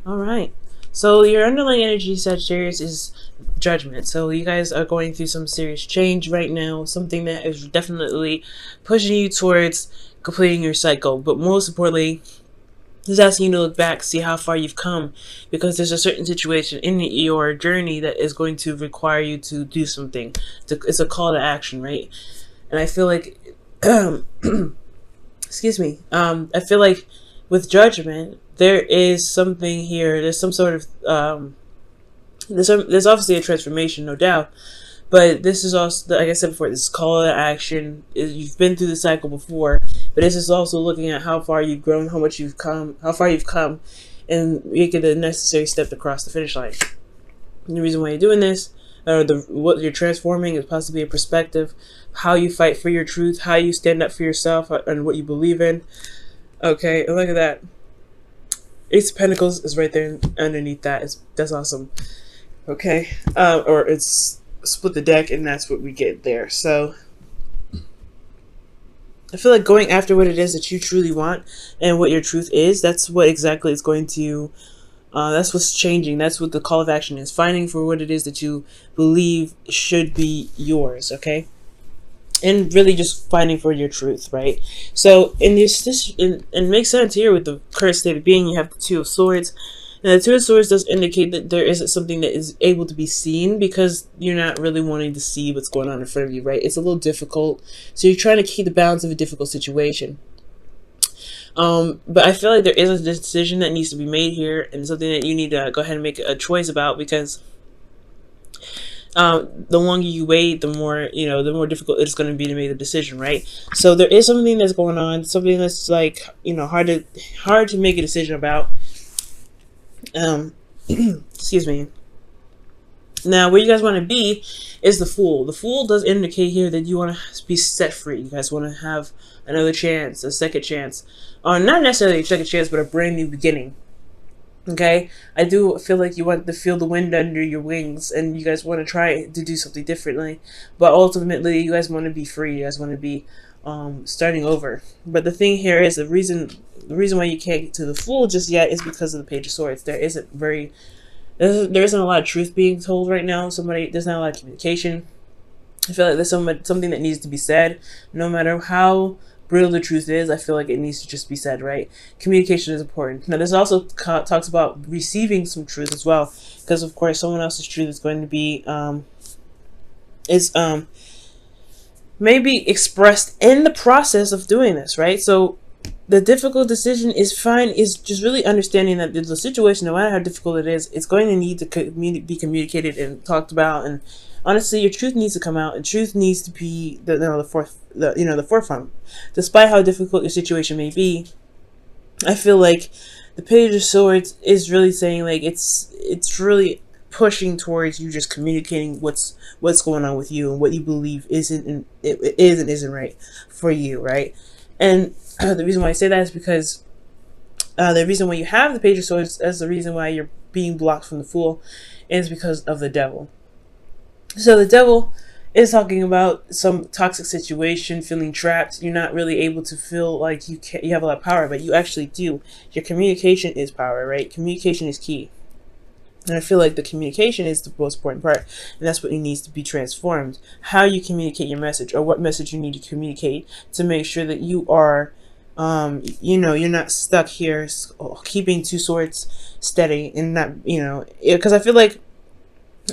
All right. So your underlying energy, Sagittarius, is judgment. So you guys are going through some serious change right now, something that is definitely pushing you towards completing your cycle. But most importantly, it's asking you to look back, see how far you've come, because there's a certain situation in your journey that is going to require you to do something. It's a call to action, right? And I feel like, excuse me, I feel like with judgment, there is something here. There's some sort of there's obviously a transformation, no doubt. But this is also, like I said before, this call to action. You've been through the cycle before, but this is also looking at how far you've grown, how much you've come, how far you've come, and making the necessary step to cross the finish line. And the reason why you're doing this, or what you're transforming, is possibly a perspective, how you fight for your truth, how you stand up for yourself, and what you believe in. Okay, and look at that. Ace of Pentacles is right there underneath that. That's awesome. Okay, or it's split the deck, and that's what we get there. So I feel like going after what it is that you truly want and what your truth is, that's what exactly is going to, that's what's changing. That's what the call of action is. Finding for what it is that you believe should be yours, okay? And really just finding for your truth, right? So in this it makes sense here with the current state of being. You have the Two of Swords. And the Two of Swords does indicate that there isn't something that is able to be seen, because you're not really wanting to see what's going on in front of you, right? It's a little difficult. So you're trying to keep the balance of a difficult situation. But I feel like there is a decision that needs to be made here, and something that you need to go ahead and make a choice about, because the longer you wait, the more, the more difficult it's going to be to make the decision, right? So there is something that's going on, something that's like, hard to make a decision about. Excuse me. Now, where you guys want to be is the Fool. The Fool does indicate here that you want to be set free. You guys want to have another chance, a second chance. Or not necessarily a second chance, but a brand new beginning. Okay? I do feel like you want to feel the wind under your wings, and you guys want to try to do something differently. But ultimately, you guys want to be free. You guys want to be starting over. But the thing here is, the reason why you can't get to the Fool just yet is because of the Page of Swords. There isn't a lot of truth being told right now. There's not a lot of communication. I feel like there's something that needs to be said. No matter how brutal the truth is, I feel like it needs to just be said, right? Communication is important. Now, this also talks about receiving some truth as well, because of course someone else's truth is going to be maybe expressed in the process of doing this, right? So the difficult decision is just really understanding that the situation, no matter how difficult it is, it's going to need to be communicated and talked about. And honestly, your truth needs to come out, and truth needs to be the forefront. Despite how difficult your situation may be, I feel like the Page of Swords is really saying, like, it's really pushing towards you just communicating what's going on with you and what you believe isn't right for you, right? And the reason why I say that is because the reason why you have the Page of Swords as the reason why you're being blocked from the Fool is because of the Devil. So the Devil is talking about some toxic situation, feeling trapped. You're not really able to feel like you have a lot of power, but you actually do. Your communication is power, right? Communication is key. And I feel like the communication is the most important part, and that's what needs to be transformed. How you communicate your message, or what message you need to communicate to make sure that you are, you're not stuck here keeping two swords steady, and not, because I feel like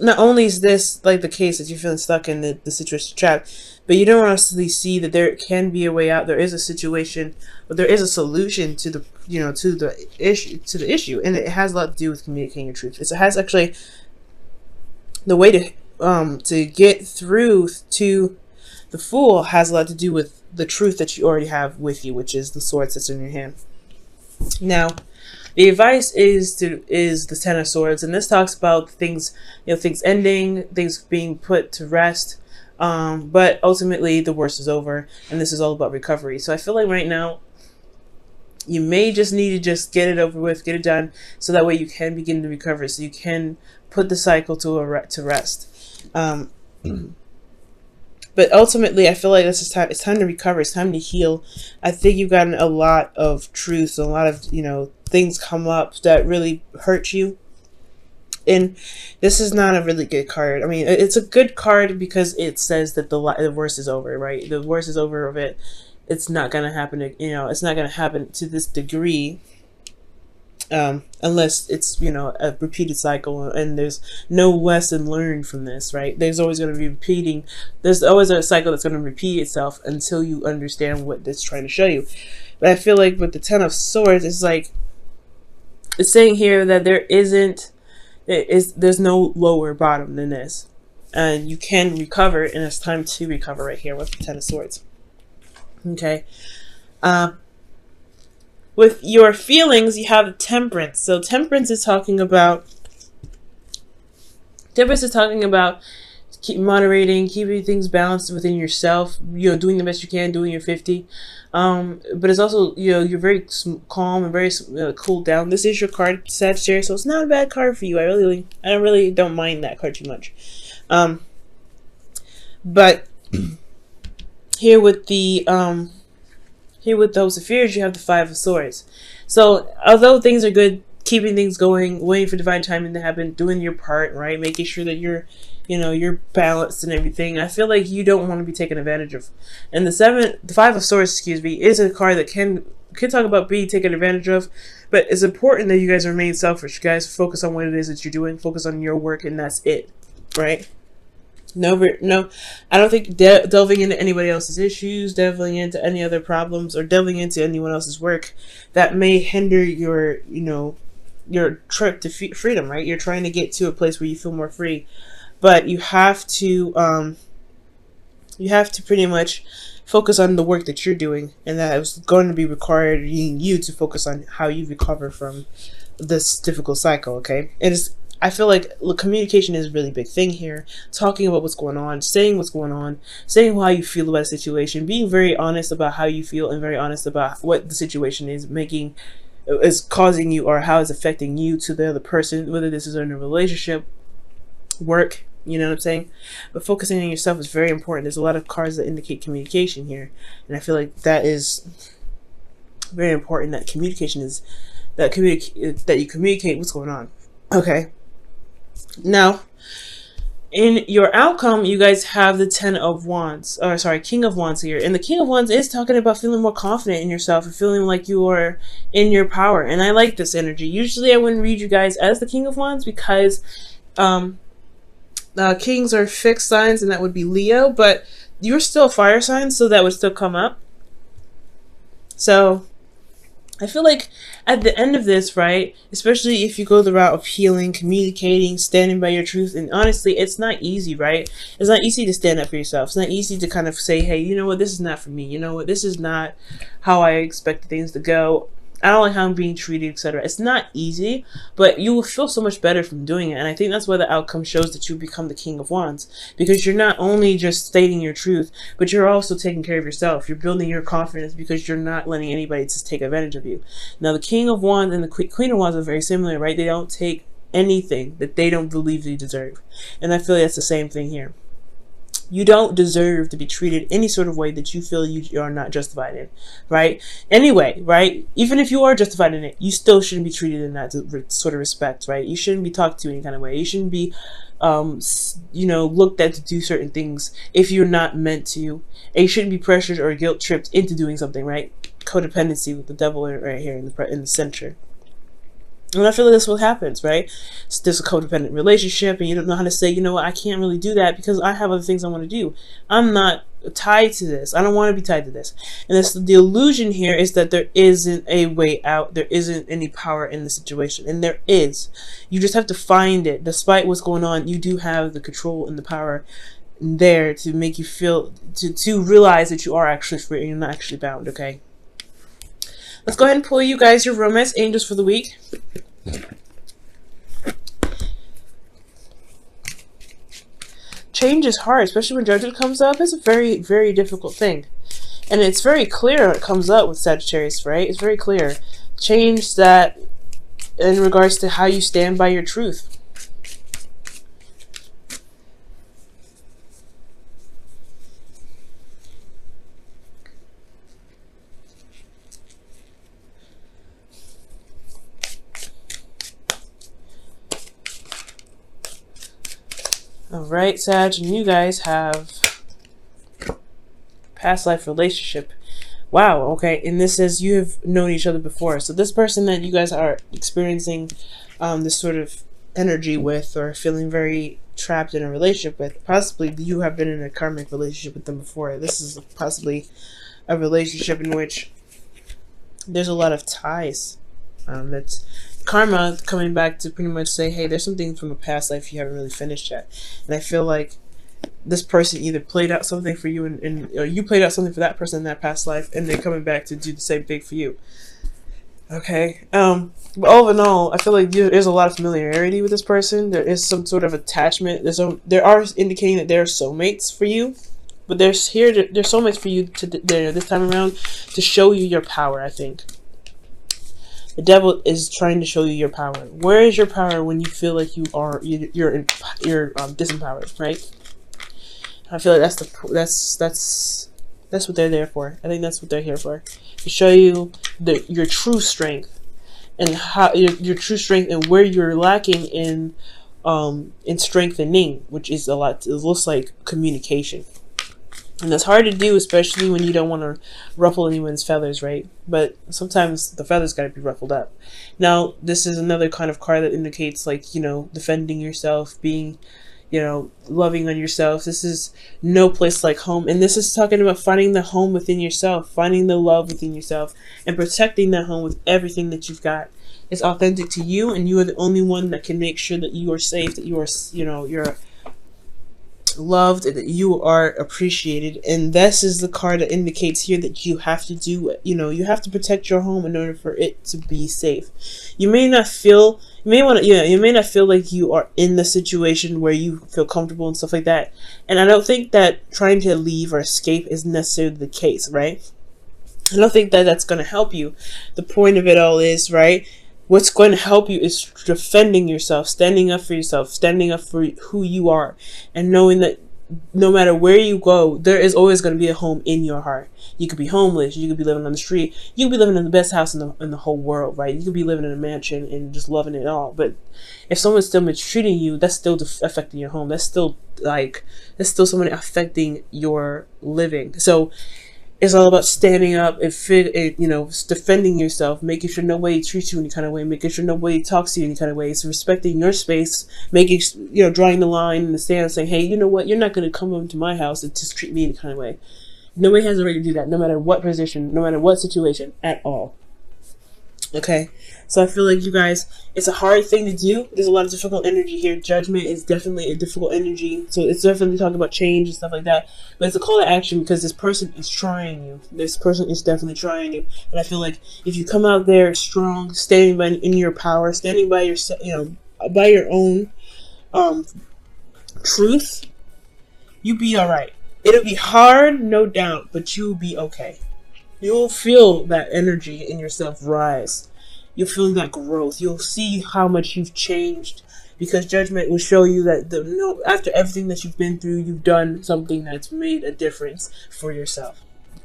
not only is this like the case that you're feeling stuck in the situation trapped, but you don't honestly see that there can be a way out. There is a situation, but there is a solution to the to the issue, and it has a lot to do with communicating your truth. It has actually the way to get through to the Fool has a lot to do with the truth that you already have with you, which is the sword that's in your hand. Now, the advice is the Ten of Swords, and this talks about things, things ending, things being put to rest. But ultimately, the worst is over, and this is all about recovery. So I feel like right now, you may just need to just get it over with, get it done, so that way you can begin to recover, so you can put the cycle to rest. But ultimately, I feel like this is time. It's time to recover. It's time to heal. I think you've gotten a lot of truths, a lot of, you know, things come up that really hurt you. And this is not a really good card. I mean, it's a good card because it says that the worst is over, right? The worst is over of it. It's not going to happen, you know, it's not going to happen to this degree. Unless it's, you know, a repeated cycle and there's no lesson learned from this, right? There's always going to be repeating. There's always a cycle that's going to repeat itself until you understand what it's trying to show you. But I feel like with the Ten of Swords, it's like, it's saying here that there's no lower bottom than this. And you can recover, and it's time to recover right here with the Ten of Swords. Okay. With your feelings, you have Temperance. So Temperance is talking about moderating, keeping things balanced within yourself, you know, doing the best you can, doing your 50. But it's also, you know, you're very calm and very cooled down. This is your card, Sagittarius, so it's not a bad card for you. I really don't mind that card too much. But here with the Host of Fears, you have the Five of Swords. So although things are good, keeping things going, waiting for divine timing to happen, doing your part, right, making sure that you're balanced and everything, I feel like you don't want to be taken advantage of. And the Five of Swords, excuse me, is a card that can talk about being taken advantage of, but it's important that you guys remain selfish. You guys focus on what it is that you're doing, focus on your work, and that's it, right? No, I don't think delving into anybody else's issues, delving into any other problems, or delving into anyone else's work that may hinder your, you know, your trip to freedom, right? You're trying to get to a place where you feel more free, but you have to pretty much focus on the work that you're doing, and that is going to be requiring you to focus on how you recover from this difficult cycle. Okay, I feel like communication is a really big thing here. Talking about what's going on, saying what's going on, saying how you feel about a situation, being very honest about how you feel and very honest about what the situation is causing you, or how it's affecting you to the other person, whether this is in a relationship, work, you know what I'm saying? But focusing on yourself is very important. There's a lot of cards that indicate communication here, and I feel like that is very important, that communication is that you communicate what's going on. Okay. Now, in your outcome, you guys have the King of Wands here. And the King of Wands is talking about feeling more confident in yourself and feeling like you are in your power. And I like this energy. Usually I wouldn't read you guys as the King of Wands because kings are fixed signs, and that would be Leo. But you're still a fire sign, so that would still come up. So I feel like at the end of this, right, especially if you go the route of healing, communicating, standing by your truth, and honestly, it's not easy, right? It's not easy to stand up for yourself. It's not easy to kind of say, hey, you know what, this is not for me. You know what, this is not how I expected things to go. I don't like how I'm being treated, etc. It's not easy, but you will feel so much better from doing it. And I think that's why the outcome shows that you become the King of Wands, because you're not only just stating your truth, but you're also taking care of yourself. You're building your confidence because you're not letting anybody just take advantage of you. Now, the King of Wands and the Queen of Wands are very similar, right? They don't take anything that they don't believe they deserve. And I feel like that's the same thing here. You don't deserve to be treated any sort of way that you feel you are not justified in, right? Anyway, right? Even if you are justified in it, you still shouldn't be treated in that sort of respect, right? You shouldn't be talked to any kind of way. You shouldn't be, looked at to do certain things if you're not meant to. And you shouldn't be pressured or guilt tripped into doing something, right? Codependency with the devil right here in the center. And I feel like that's what happens, right? It's this a codependent relationship, and you don't know how to say, you know what, I can't really do that because I have other things I want to do. I'm not tied to this. I don't want to be tied to this. And the illusion here is that there isn't a way out. There isn't any power in the situation. And there is. You just have to find it. Despite what's going on, you do have the control and the power there to make you feel, to realize that you are actually free and you're not actually bound, okay? Let's go ahead and pull you guys your romance angels for the week. Change is hard, especially when Judgment comes up. It's a very, very difficult thing. And it's very clear when it comes up with Sagittarius, right? It's very clear. Change that in regards to how you stand by your truth. All right, Sag, and you guys have past life relationship. Wow, okay, and this says you have known each other before. So this person that you guys are experiencing this sort of energy with, or feeling very trapped in a relationship with, possibly you have been in a karmic relationship with them before. This is possibly a relationship in which there's a lot of ties. That's karma coming back to pretty much say, hey, there's something from a past life you haven't really finished yet. And I feel like this person either played out something for you and or you played out something for that person in that past life, and they're coming back to do the same thing for you. Okay. But all in all, I feel like there's a lot of familiarity with this person. There is some sort of attachment. There are indicating that they're soulmates for you, but there's soulmates for you this time around to show you your power. I think the devil is trying to show you your power. Where is your power when you feel like you're disempowered, right? I feel like that's what they're there for. I think that's what they're here for, to show you your true strength, and how your true strength, and where you're lacking in strengthening, which is a lot. It looks like communication, and that's hard to do, especially when you don't want to ruffle anyone's feathers, right? But sometimes the feathers got to be ruffled up. Now, this is another kind of card that indicates, like, defending yourself, being, loving on yourself. This is no place like home. And this is talking about finding the home within yourself, finding the love within yourself, and protecting that home with everything that you've got. It's authentic to you, and you are the only one that can make sure that you are safe, that you are, you're loved, and that you are appreciated. And this is the card that indicates here that you have to do it. You have to protect your home in order for it to be safe. You may not feel like you are in the situation where you feel comfortable and stuff like that. And I don't think that trying to leave or escape is necessarily the case, right? I don't think that that's going to help you. The point of it all is, right, what's going to help you is defending yourself, standing up for yourself, standing up for who you are, and knowing that no matter where you go, there is always going to be a home in your heart. You could be homeless, you could be living on the street, you could be living in the best house in the whole world, right? You could be living in a mansion and just loving it all. But if someone's still mistreating you, that's still affecting your home. That's still someone affecting your living. So it's all about standing up and defending yourself, making sure nobody treats you any kind of way, making sure nobody talks to you any kind of way. It's respecting your space, making, drawing the line in the sand, saying, hey, you know what? You're not going to come into my house and just treat me any kind of way. Nobody has the right to do that, no matter what position, no matter what situation at all. Okay, so I feel like you guys, it's a hard thing to do. There's a lot of difficult energy here. Judgment is definitely a difficult energy. So it's definitely talking about change and stuff like that. But it's a call to action because this person is trying you. This person is definitely trying you. And I feel like if you come out there strong, standing in your power, standing by yourself, by your own truth, you'll be all right. It'll be hard, no doubt, but you'll be okay. You'll feel that energy in yourself rise. You'll feel that growth. You'll see how much you've changed, because judgment will show you that after everything that you've been through, you've done something that's made a difference for yourself.